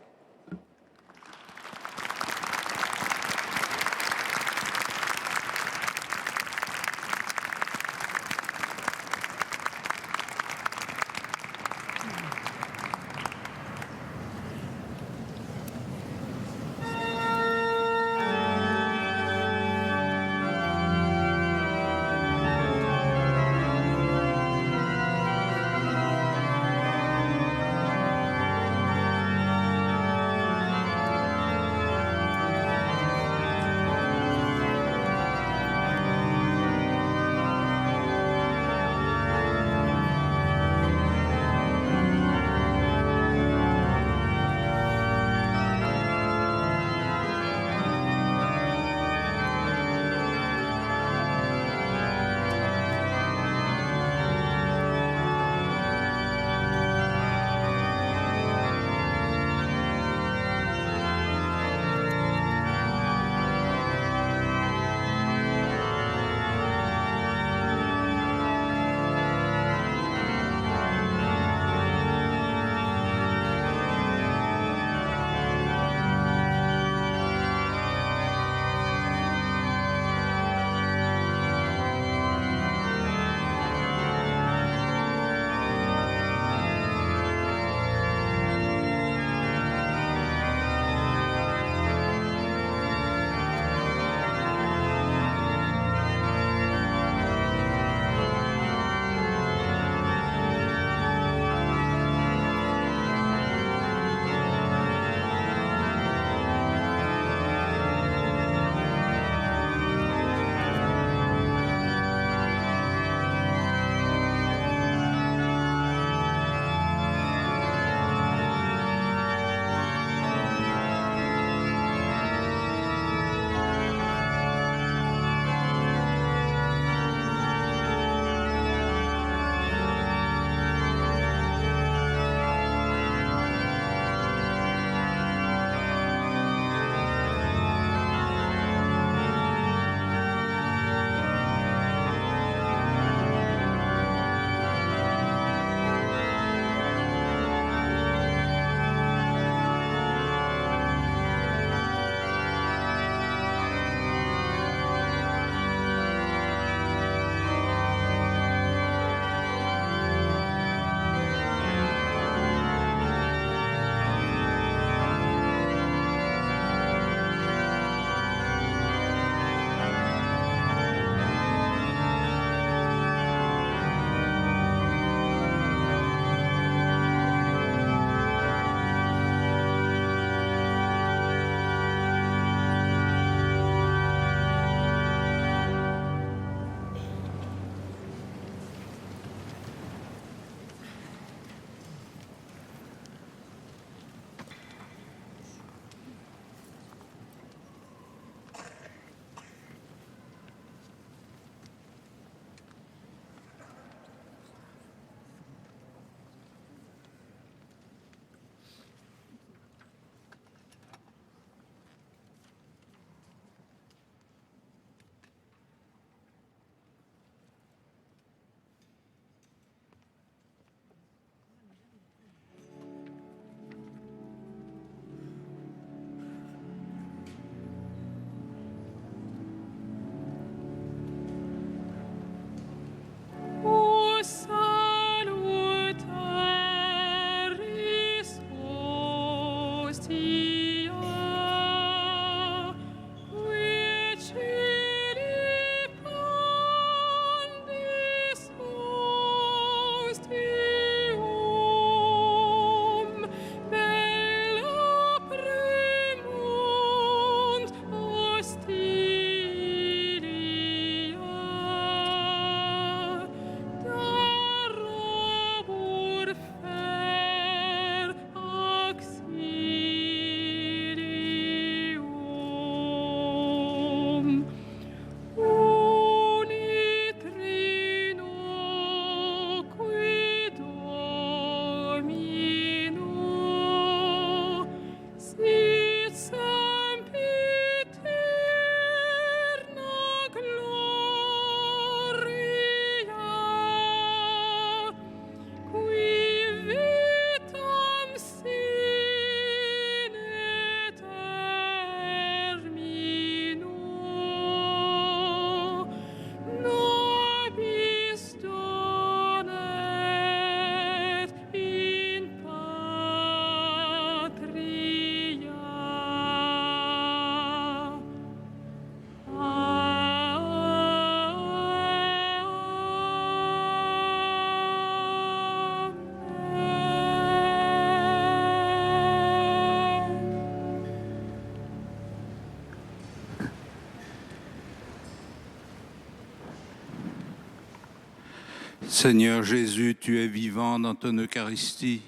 Seigneur Jésus, tu es vivant dans ton Eucharistie.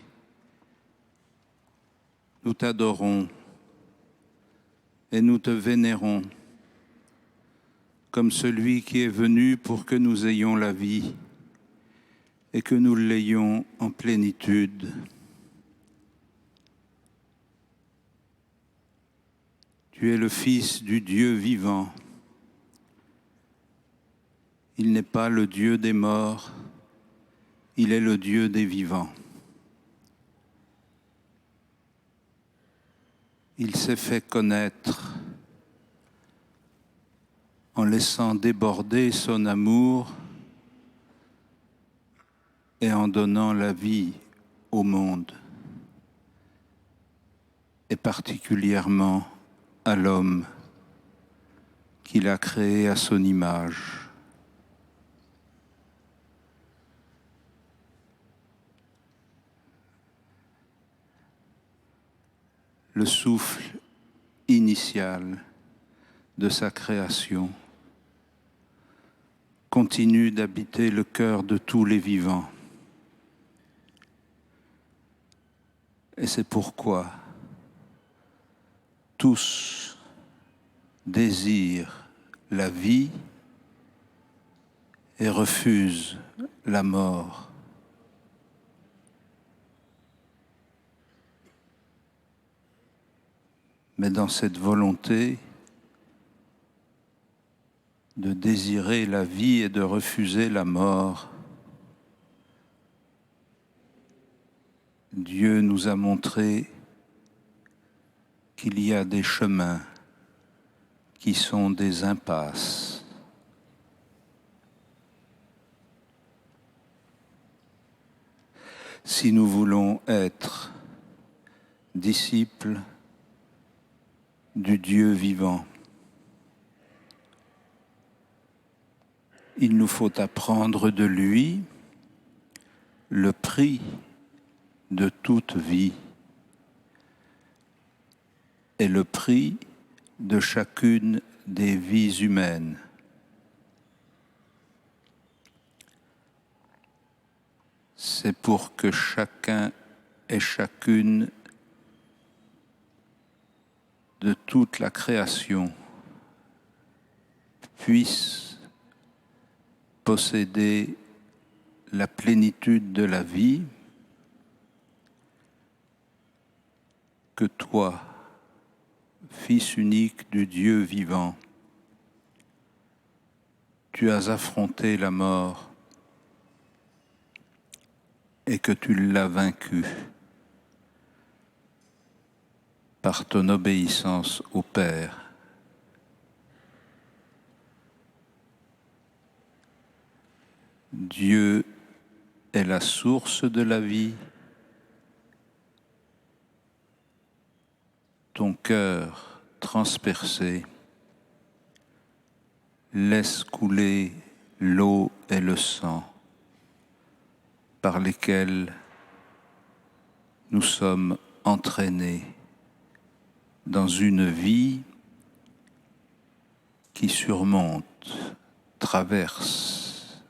Nous t'adorons et nous te vénérons comme celui qui est venu pour que nous ayons la vie et que nous l'ayons en plénitude. Tu es le Fils du Dieu vivant. Il n'est pas le Dieu des morts, il est le Dieu des vivants. Il s'est fait connaître en laissant déborder son amour et en donnant la vie au monde, et particulièrement à l'homme qu'il a créé à son image. Le souffle initial de sa création continue d'habiter le cœur de tous les vivants. Et c'est pourquoi tous désirent la vie et refusent la mort. Mais dans cette volonté de désirer la vie et de refuser la mort, Dieu nous a montré qu'il y a des chemins qui sont des impasses. Si nous voulons être disciples du Dieu vivant, il nous faut apprendre de lui le prix de toute vie et le prix de chacune des vies humaines. C'est pour que chacun et chacune de toute la création puisse posséder la plénitude de la vie que toi, Fils unique du Dieu vivant, tu as affronté la mort et que tu l'as vaincu par ton obéissance au Père. Dieu est la source de la vie. Ton cœur transpercé laisse couler l'eau et le sang par lesquels nous sommes entraînés dans une vie qui surmonte, traverse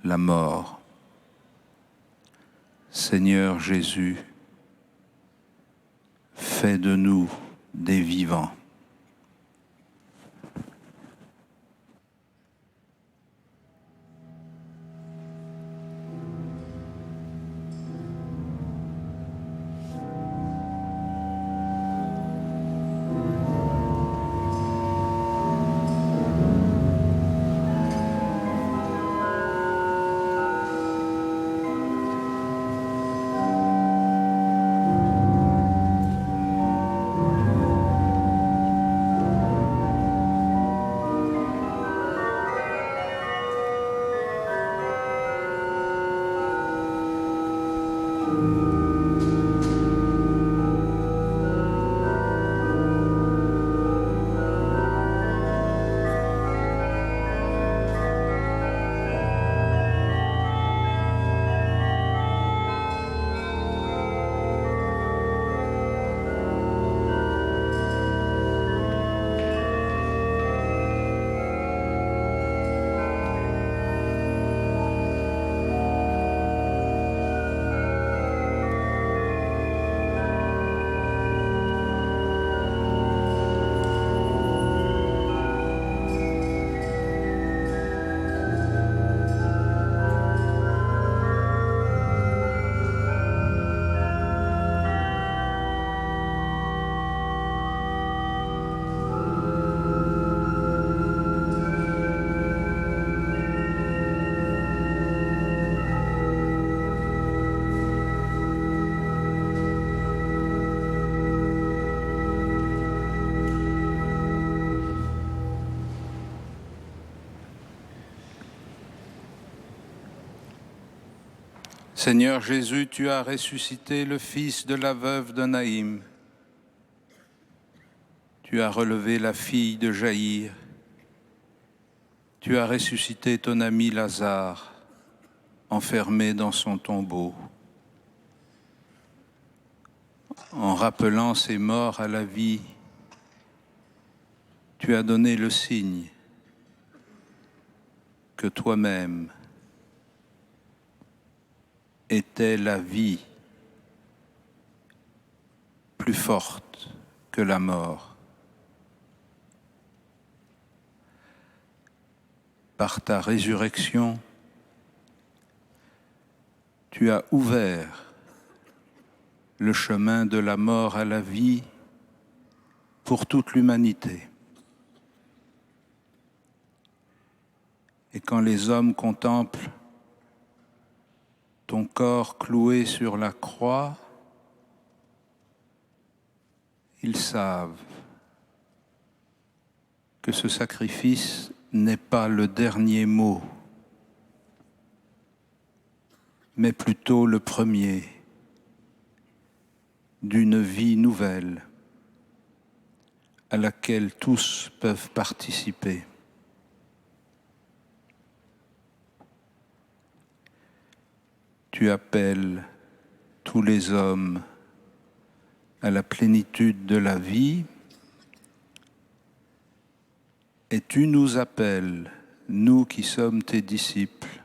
la mort. Seigneur Jésus, fais de nous des vivants. Seigneur Jésus, tu as ressuscité le fils de la veuve de Naïm. Tu as relevé la fille de Jaïr. Tu as ressuscité ton ami Lazare, enfermé dans son tombeau. En rappelant ses morts à la vie, tu as donné le signe que toi-même était la vie plus forte que la mort. Par ta résurrection, tu as ouvert le chemin de la mort à la vie pour toute l'humanité. Et quand les hommes contemplent ton corps cloué sur la croix, ils savent que ce sacrifice n'est pas le dernier mot, mais plutôt le premier d'une vie nouvelle à laquelle tous peuvent participer. Tu appelles tous les hommes à la plénitude de la vie et tu nous appelles, nous qui sommes tes disciples,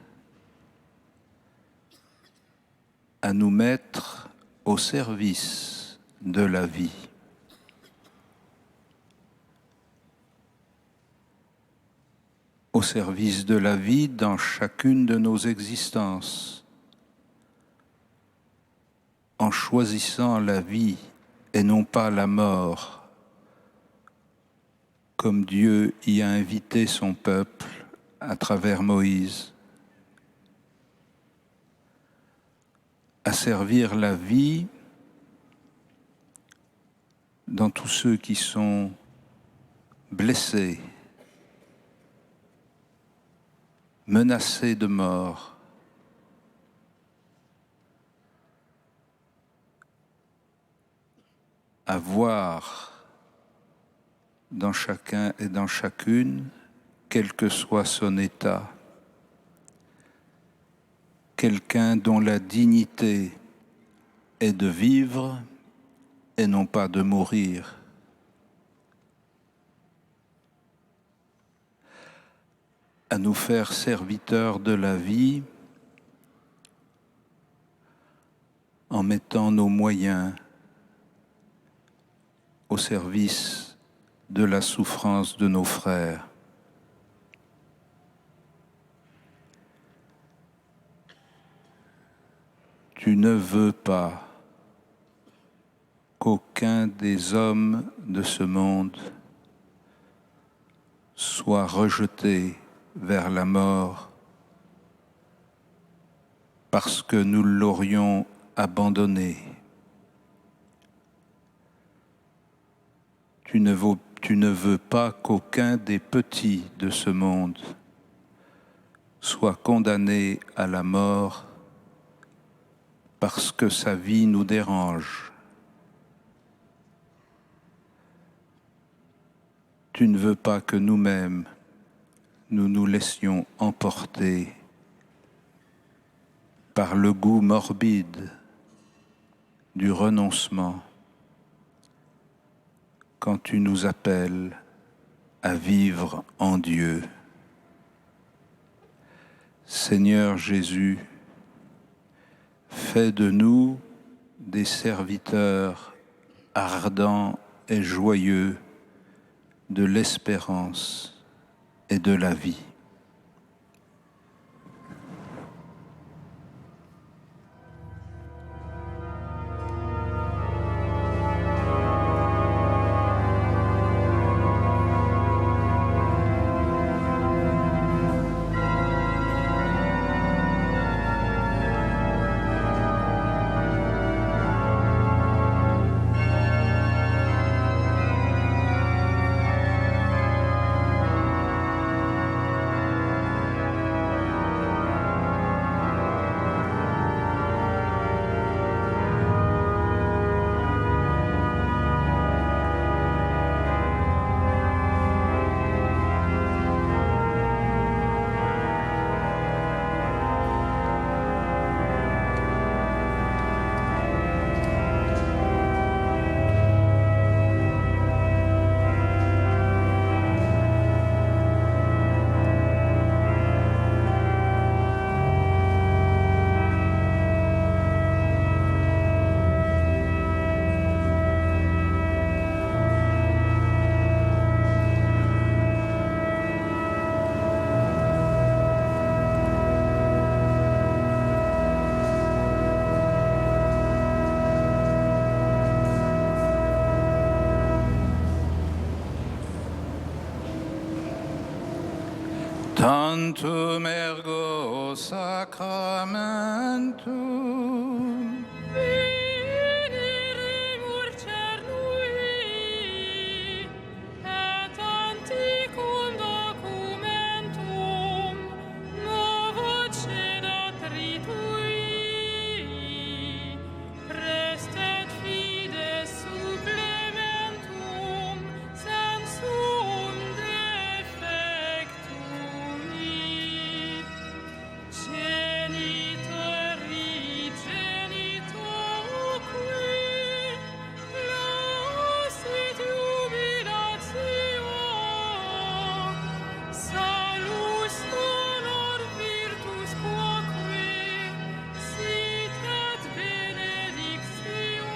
à nous mettre au service de la vie. Au service de la vie dans chacune de nos existences, en choisissant la vie et non pas la mort, comme Dieu y a invité son peuple à travers Moïse, à servir la vie dans tous ceux qui sont blessés, menacés de mort, à voir dans chacun et dans chacune, quel que soit son état, quelqu'un dont la dignité est de vivre et non pas de mourir. À nous faire serviteurs de la vie en mettant nos moyens au service de la souffrance de nos frères. Tu ne veux pas qu'aucun des hommes de ce monde soit rejeté vers la mort parce que nous l'aurions abandonné. Tu ne veux pas qu'aucun des petits de ce monde soit condamné à la mort parce que sa vie nous dérange. Tu ne veux pas que nous-mêmes, nous nous laissions emporter par le goût morbide du renoncement quand tu nous appelles à vivre en Dieu. Seigneur Jésus, fais de nous des serviteurs ardents et joyeux de l'espérance et de la vie. Tantum ergo sacramentum. Veneremur cernui, et antiquum documentum novo cedat ritui, restet fides supplementum sensum defectui. Genitori, genitoque, lausit jubilatio, salus honor virtus quoque, sit et benedictio,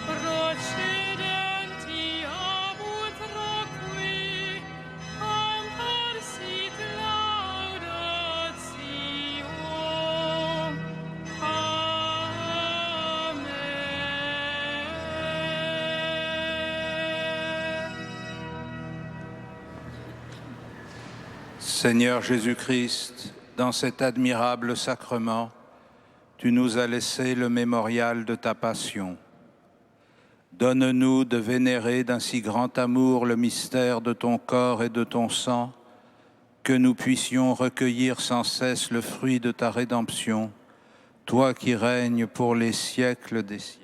procedenti ab utraque, amparsit laudatio. Amen. Seigneur Jésus-Christ, dans cet admirable sacrement, tu nous as laissé le mémorial de ta passion. Donne-nous de vénérer d'un si grand amour le mystère de ton corps et de ton sang, que nous puissions recueillir sans cesse le fruit de ta rédemption, toi qui règnes pour les siècles des siècles.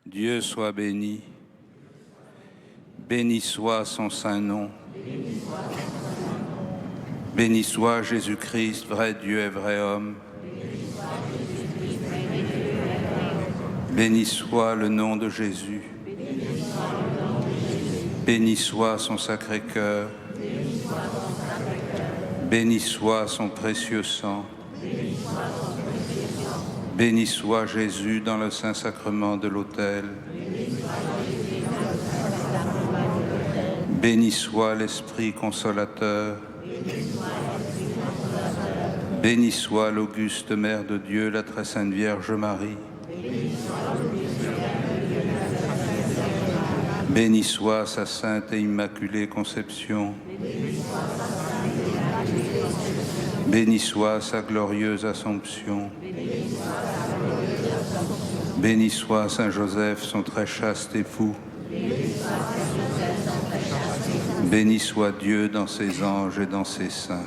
Dieu soit béni, béni soit son saint nom, béni soit Jésus-Christ, vrai Dieu et vrai homme, béni soit le nom de Jésus, béni soit son sacré-cœur, béni soit son précieux sang, béni soit Jésus dans le Saint-Sacrement de l'autel. Béni soit l'Esprit consolateur. Béni soit l'auguste Mère de Dieu, la très sainte Vierge Marie. Béni soit sa sainte et immaculée conception. Béni soit sa glorieuse Assomption. Béni soit Saint Joseph, son très chaste époux. Béni soit Dieu dans ses anges et dans ses saints.